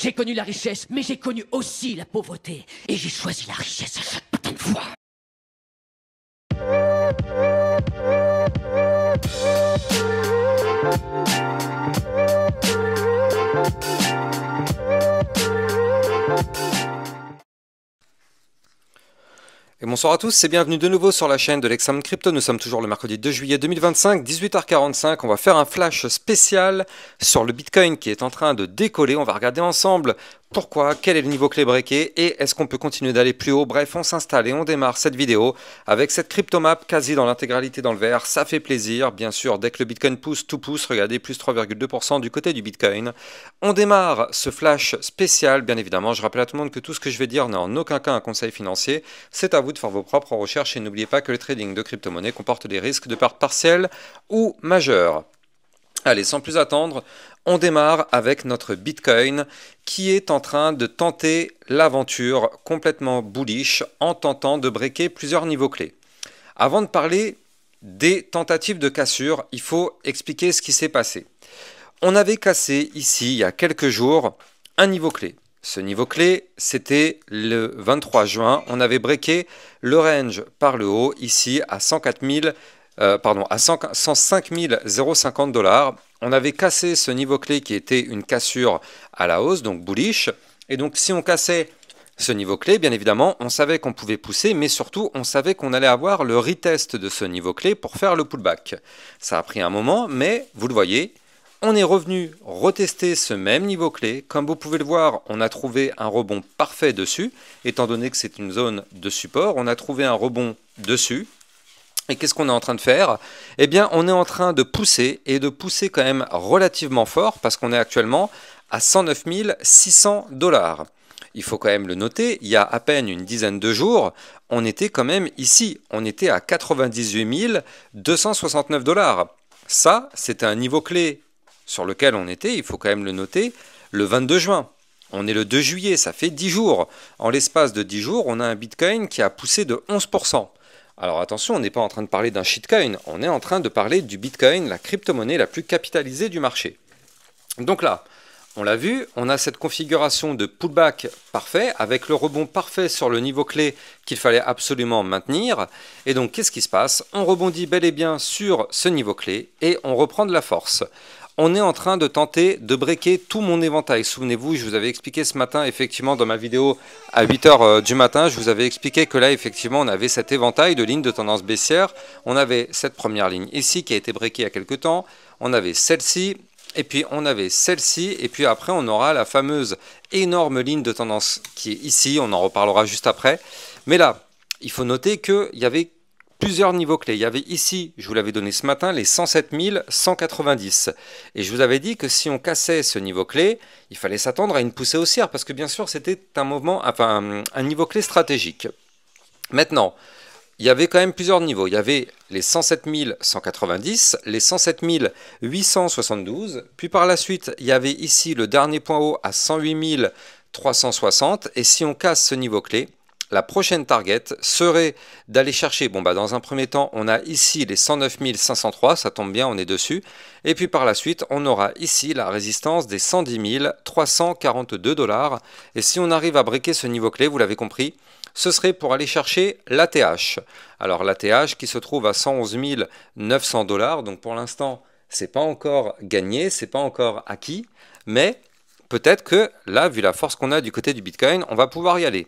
J'ai connu la richesse, mais j'ai connu aussi la pauvreté. Et j'ai choisi la richesse à chaque putain de fois. Et bonsoir à tous et bienvenue de nouveau sur la chaîne de l'Examen Crypto. Nous sommes toujours le mercredi 2 juillet 2025, 18h45. On va faire un flash spécial sur le Bitcoin qui est en train de décoller. On va regarder ensemble pourquoi, quel est le niveau clé breaké et est-ce qu'on peut continuer d'aller plus haut. Bref, on s'installe et on démarre cette vidéo avec cette cryptomap quasi dans l'intégralité dans le vert. Ça fait plaisir. Bien sûr, dès que le Bitcoin pousse, tout pousse. Regardez, plus 3,2% du côté du Bitcoin. On démarre ce flash spécial, bien évidemment. Je rappelle à tout le monde que tout ce que je vais dire n'est en aucun cas un conseil financier. C'est à vous de faire vos propres recherches et n'oubliez pas que le trading de crypto-monnaie comporte des risques de perte partielle ou majeure. Allez, sans plus attendre, on démarre avec notre Bitcoin qui est en train de tenter l'aventure complètement bullish en tentant de breaker plusieurs niveaux clés. Avant de parler des tentatives de cassure, il faut expliquer ce qui s'est passé. On avait cassé ici, il y a quelques jours, un niveau clé. Ce niveau clé, c'était le 23 juin. On avait breaké le range par le haut, ici à 105 050 $. On avait cassé ce niveau clé qui était une cassure à la hausse, donc bullish. Et donc si on cassait ce niveau clé, bien évidemment, on savait qu'on pouvait pousser, mais surtout, on savait qu'on allait avoir le retest de ce niveau clé pour faire le pullback. Ça a pris un moment, mais vous le voyez, on est revenu retester ce même niveau clé. Comme vous pouvez le voir, on a trouvé un rebond parfait dessus. Étant donné que c'est une zone de support, on a trouvé un rebond dessus. Et qu'est-ce qu'on est en train de faire? Eh bien, on est en train de pousser, et de pousser quand même relativement fort, parce qu'on est actuellement à 109 600 $. Il faut quand même le noter, il y a à peine une dizaine de jours, on était quand même ici. On était à 98 269 $. Ça, c'était un niveau clé sur lequel on était, il faut quand même le noter, le 22 juin. On est le 2 juillet, ça fait 10 jours. En l'espace de 10 jours, on a un Bitcoin qui a poussé de 11%. Alors attention, on n'est pas en train de parler d'un shitcoin, on est en train de parler du Bitcoin, la crypto-monnaie la plus capitalisée du marché. Donc là, on l'a vu, on a cette configuration de pullback parfait, avec le rebond parfait sur le niveau clé qu'il fallait absolument maintenir. Et donc, qu'est-ce qui se passe? On rebondit bel et bien sur ce niveau clé et on reprend de la force. On est en train de tenter de breaker tout mon éventail. Souvenez-vous, je vous avais expliqué ce matin, effectivement, dans ma vidéo à 8h du matin, je vous avais expliqué que là, effectivement, on avait cet éventail de lignes de tendance baissière. On avait cette première ligne ici qui a été breakée il y a quelques temps. On avait celle-ci, et puis on avait celle-ci, et puis après, on aura la fameuse énorme ligne de tendance qui est ici. On en reparlera juste après. Mais là, il faut noter qu'il y avait plusieurs niveaux clés. Il y avait ici, je vous l'avais donné ce matin, les 107 190. Et je vous avais dit que si on cassait ce niveau clé, il fallait s'attendre à une poussée haussière, parce que bien sûr, c'était un mouvement, enfin un niveau clé stratégique. Maintenant, il y avait quand même plusieurs niveaux. Il y avait les 107 190, les 107 872. Puis par la suite, il y avait ici le dernier point haut à 108 360. Et si on casse ce niveau clé, la prochaine target serait d'aller chercher, dans un premier temps, on a ici les 109 503, ça tombe bien, on est dessus. Et puis par la suite, on aura ici la résistance des 110 342 $. Et si on arrive à breaker ce niveau clé, vous l'avez compris, ce serait pour aller chercher l'ATH. Alors l'ATH qui se trouve à 111 900 $. Donc pour l'instant, c'est pas encore gagné, c'est pas encore acquis. Mais peut-être que là, vu la force qu'on a du côté du Bitcoin, on va pouvoir y aller.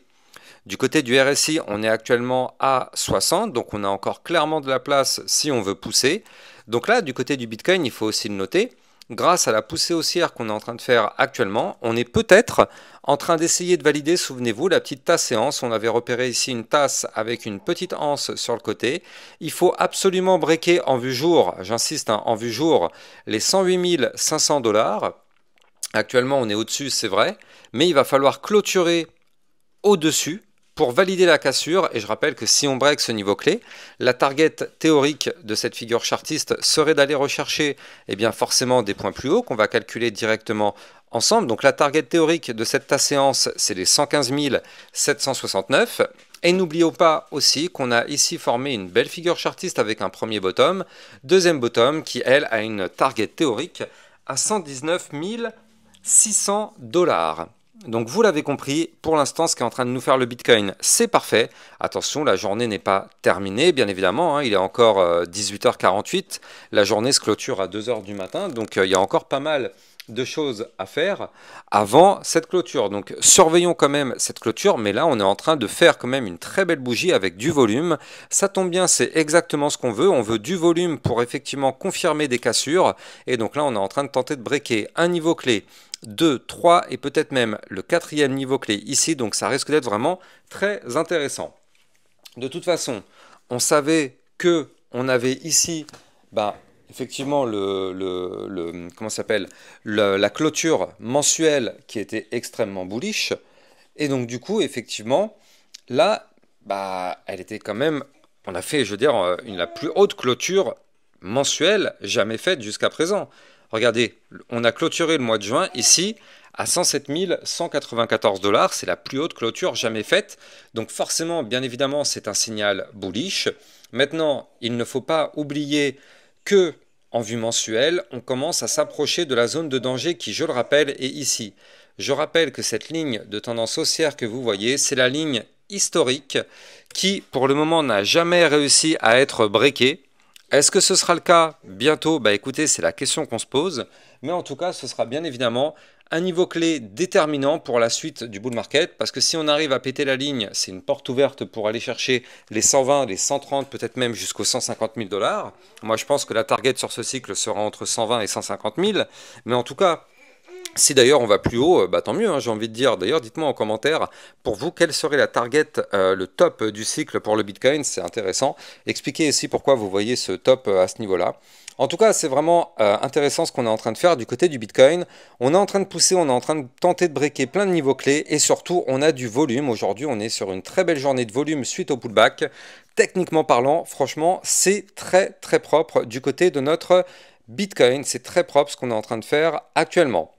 Du côté du RSI, on est actuellement à 60, donc on a encore clairement de la place si on veut pousser. Donc là, du côté du Bitcoin, il faut aussi le noter, grâce à la poussée haussière qu'on est en train de faire actuellement, on est peut-être en train d'essayer de valider, souvenez-vous, la petite tasse séance. On avait repéré ici une tasse avec une petite anse sur le côté. Il faut absolument breaker en vue jour, j'insiste, en vue jour, les 108 500 $. Actuellement, on est au-dessus, c'est vrai, mais il va falloir clôturer au-dessus pour valider la cassure. Et je rappelle que si on break ce niveau clé, la target théorique de cette figure chartiste serait d'aller rechercher forcément des points plus hauts qu'on va calculer directement ensemble. Donc la target théorique de cette séance, c'est les 115 769. Et n'oublions pas aussi qu'on a ici formé une belle figure chartiste avec un premier bottom, deuxième bottom qui, elle, a une target théorique à 119 600 $. Donc vous l'avez compris, pour l'instant ce qui est en train de nous faire le Bitcoin, c'est parfait. Attention, la journée n'est pas terminée, bien évidemment, hein, il est encore 18h48, la journée se clôture à 2h du matin, donc il y a encore pas mal de choses à faire avant cette clôture. Donc surveillons quand même cette clôture, mais là on est en train de faire quand même une très belle bougie avec du volume. Ça tombe bien, c'est exactement ce qu'on veut du volume pour effectivement confirmer des cassures, et donc là on est en train de tenter de breaker un niveau clé, 2, 3 et peut-être même le 4e niveau clé ici, donc ça risque d'être vraiment très intéressant. De toute façon, on savait que on avait ici effectivement comment s'appelle, la clôture mensuelle qui était extrêmement bullish, et donc du coup effectivement là elle était quand même, on a fait, je veux dire, la plus haute clôture mensuelle jamais faite jusqu'à présent. Regardez, on a clôturé le mois de juin ici à 107 194 $, c'est la plus haute clôture jamais faite. Donc forcément, bien évidemment, c'est un signal bullish. Maintenant, il ne faut pas oublier que en vue mensuelle, on commence à s'approcher de la zone de danger qui, je le rappelle, est ici. Je rappelle que cette ligne de tendance haussière que vous voyez, c'est la ligne historique qui, pour le moment, n'a jamais réussi à être breakée. Est-ce que ce sera le cas bientôt? Écoutez, c'est la question qu'on se pose. Mais en tout cas, ce sera bien évidemment un niveau clé déterminant pour la suite du bull market. Parce que si on arrive à péter la ligne, c'est une porte ouverte pour aller chercher les 120, les 130, peut-être même jusqu'aux 150 000 $. Moi, je pense que la target sur ce cycle sera entre 120 et 150 000. Mais en tout cas, si d'ailleurs on va plus haut, tant mieux, hein, j'ai envie de dire. D'ailleurs, dites-moi en commentaire, pour vous, quelle serait la target, le top du cycle pour le Bitcoin? C'est intéressant. Expliquez aussi pourquoi vous voyez ce top à ce niveau-là. En tout cas, c'est vraiment intéressant ce qu'on est en train de faire du côté du Bitcoin. On est en train de pousser, on est en train de tenter de breaker plein de niveaux clés, et surtout, on a du volume. Aujourd'hui, on est sur une très belle journée de volume suite au pullback. Techniquement parlant, franchement, c'est très très propre du côté de notre Bitcoin. C'est très propre ce qu'on est en train de faire actuellement.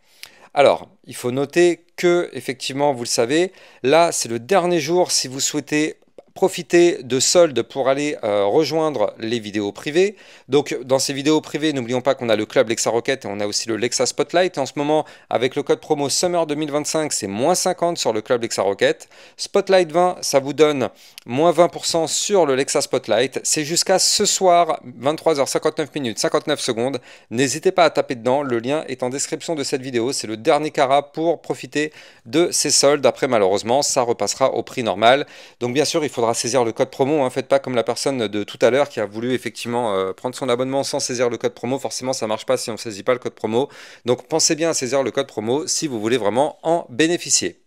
Alors, il faut noter que, effectivement, vous le savez, là, c'est le dernier jour si vous souhaitez profiter de soldes pour aller rejoindre les vidéos privées. Donc dans ces vidéos privées, n'oublions pas qu'on a le club Lexa Rocket et on a aussi le Lexa Spotlight. Et en ce moment, avec le code promo Summer 2025, c'est moins 50 sur le club Lexa Rocket. Spotlight 20, ça vous donne moins 20% sur le Lexa Spotlight. C'est jusqu'à ce soir, 23h59 59 secondes. N'hésitez pas à taper dedans, le lien est en description de cette vidéo. C'est le dernier carat pour profiter de ces soldes. Après, malheureusement, ça repassera au prix normal. Donc bien sûr, il faudra saisir le code promo, hein. Faites pas comme la personne de tout à l'heure qui a voulu effectivement prendre son abonnement sans saisir le code promo. Forcément, ça marche pas si on ne saisit pas le code promo. Donc pensez bien à saisir le code promo si vous voulez vraiment en bénéficier.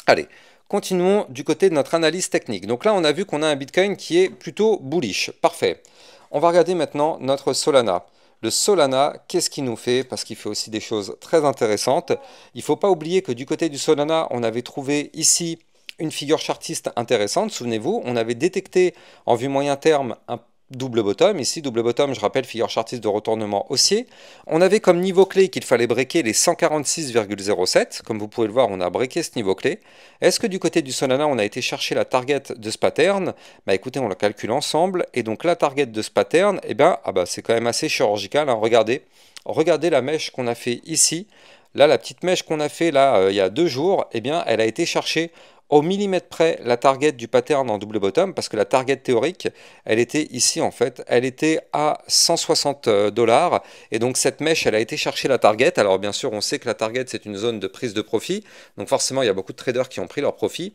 Allez, continuons du côté de notre analyse technique. Donc là, on a vu qu'on a un Bitcoin qui est plutôt bullish. Parfait. On va regarder maintenant notre Solana. Le Solana, qu'est-ce qu'il nous fait? Parce qu'il fait aussi des choses très intéressantes. Il ne faut pas oublier que du côté du Solana, on avait trouvé ici une figure chartiste intéressante. Souvenez-vous, on avait détecté en vue moyen terme un double bottom. Ici, double bottom, je rappelle, figure chartiste de retournement haussier. On avait comme niveau clé qu'il fallait breaker les 146,07. Comme vous pouvez le voir, on a breaké ce niveau clé. Est-ce que du côté du Solana, on a été chercher la target de ce pattern? Écoutez, on la calcule ensemble. Et donc, la target de ce pattern, c'est quand même assez chirurgical, hein. Regardez la mèche qu'on a fait ici. Là, la petite mèche qu'on a fait là, il y a 2 jours, elle a été cherchée au millimètre près la target du pattern en double bottom, parce que la target théorique, elle était ici en fait, elle était à 160 $, et donc cette mèche, elle a été chercher la target. Alors bien sûr, on sait que la target, c'est une zone de prise de profit, donc forcément, il y a beaucoup de traders qui ont pris leur profit.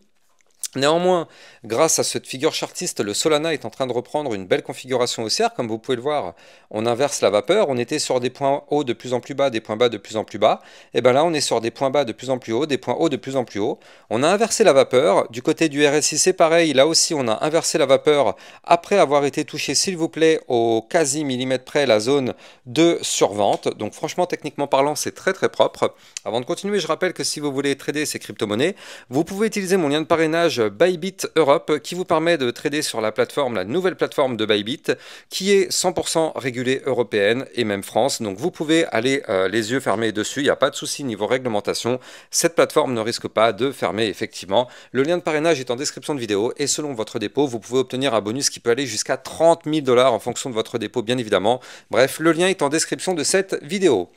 Néanmoins, grâce à cette figure chartiste, le Solana est en train de reprendre une belle configuration haussière. Comme vous pouvez le voir, on inverse la vapeur. On était sur des points hauts de plus en plus bas, des points bas de plus en plus bas. Et bien là, on est sur des points bas de plus en plus hauts, des points hauts de plus en plus hauts. On a inversé la vapeur. Du côté du RSI, c'est pareil. Là aussi, on a inversé la vapeur après avoir été touché, s'il vous plaît, au quasi millimètre près la zone de survente. Donc franchement, techniquement parlant, c'est très très propre. Avant de continuer, je rappelle que si vous voulez trader ces crypto-monnaies, vous pouvez utiliser mon lien de parrainage Bybit Europe qui vous permet de trader sur la plateforme, la nouvelle plateforme de Bybit qui est 100% régulée européenne et même France. Donc vous pouvez aller les yeux fermés dessus, il n'y a pas de souci niveau réglementation. Cette plateforme ne risque pas de fermer effectivement. Le lien de parrainage est en description de vidéo et selon votre dépôt, vous pouvez obtenir un bonus qui peut aller jusqu'à 30 000 $ en fonction de votre dépôt bien évidemment. Bref, le lien est en description de cette vidéo.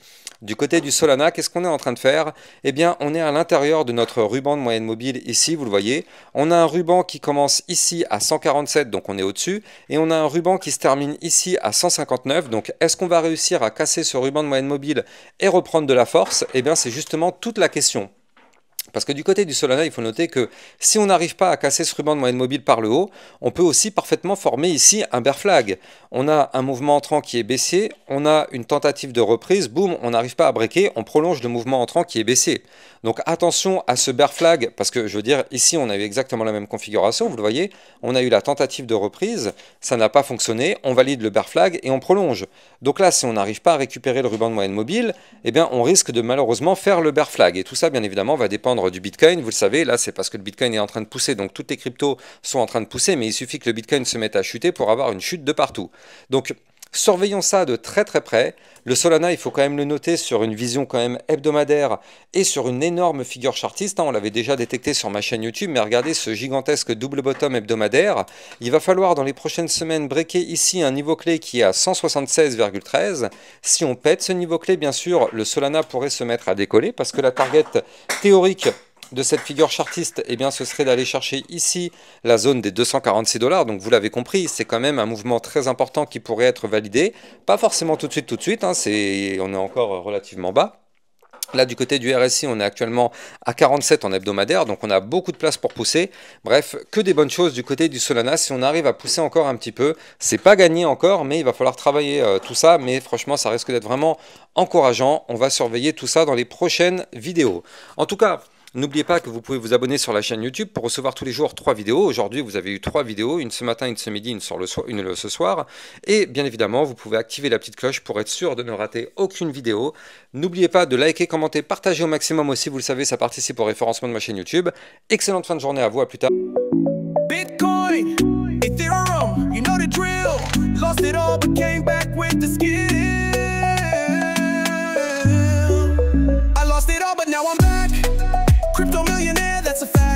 Du côté du Solana, qu'est-ce qu'on est en train de faire? Eh bien, on est à l'intérieur de notre ruban de moyenne mobile ici, vous le voyez. On a un ruban qui commence ici à 147, donc on est au-dessus, et on a un ruban qui se termine ici à 159. Donc, est-ce qu'on va réussir à casser ce ruban de moyenne mobile et reprendre de la force? Eh bien, c'est justement toute la question. Parce que du côté du Solana, il faut noter que si on n'arrive pas à casser ce ruban de moyenne mobile par le haut, on peut aussi parfaitement former ici un bear flag. On a un mouvement entrant qui est baissier, on a une tentative de reprise, boum, on n'arrive pas à breaker, on prolonge le mouvement entrant qui est baissier. Donc attention à ce bear flag, parce que je veux dire, ici on a eu exactement la même configuration, vous le voyez, on a eu la tentative de reprise, ça n'a pas fonctionné, on valide le bear flag et on prolonge. Donc là, si on n'arrive pas à récupérer le ruban de moyenne mobile, eh bien on risque de malheureusement faire le bear flag. Et tout ça, bien évidemment, va dépendre du Bitcoin. Vous le savez, là c'est parce que le Bitcoin est en train de pousser, donc toutes les cryptos sont en train de pousser, mais il suffit que le Bitcoin se mette à chuter pour avoir une chute de partout. Donc surveillons ça de très très près. Le Solana, il faut quand même le noter sur une vision quand même hebdomadaire et sur une énorme figure chartiste. On l'avait déjà détecté sur ma chaîne YouTube, mais regardez ce gigantesque double bottom hebdomadaire. Il va falloir dans les prochaines semaines breaker ici un niveau clé qui est à 176,13. Si on pète ce niveau clé, bien sûr, le Solana pourrait se mettre à décoller parce que la target théorique de cette figure chartiste, eh bien, ce serait d'aller chercher ici la zone des 246 $. Donc vous l'avez compris, c'est quand même un mouvement très important qui pourrait être validé. Pas forcément tout de suite, hein, on est encore relativement bas. Là, du côté du RSI, on est actuellement à 47 en hebdomadaire, donc on a beaucoup de place pour pousser. Bref, que des bonnes choses du côté du Solana. Si on arrive à pousser encore un petit peu, c'est pas gagné encore, mais il va falloir travailler tout ça. Mais franchement, ça risque d'être vraiment encourageant. On va surveiller tout ça dans les prochaines vidéos. En tout cas, n'oubliez pas que vous pouvez vous abonner sur la chaîne YouTube pour recevoir tous les jours 3 vidéos. Aujourd'hui, vous avez eu 3 vidéos, une ce matin, une ce midi, une ce soir. Et bien évidemment, vous pouvez activer la petite cloche pour être sûr de ne rater aucune vidéo. N'oubliez pas de liker, commenter, partager au maximum aussi. Vous le savez, ça participe au référencement de ma chaîne YouTube. Excellente fin de journée à vous, à plus tard. Bitcoin, Ethereum, you know the drill. Lost it all but came back with the skill. I lost it all but now I'm back. Crypto millionaire, that's a fact.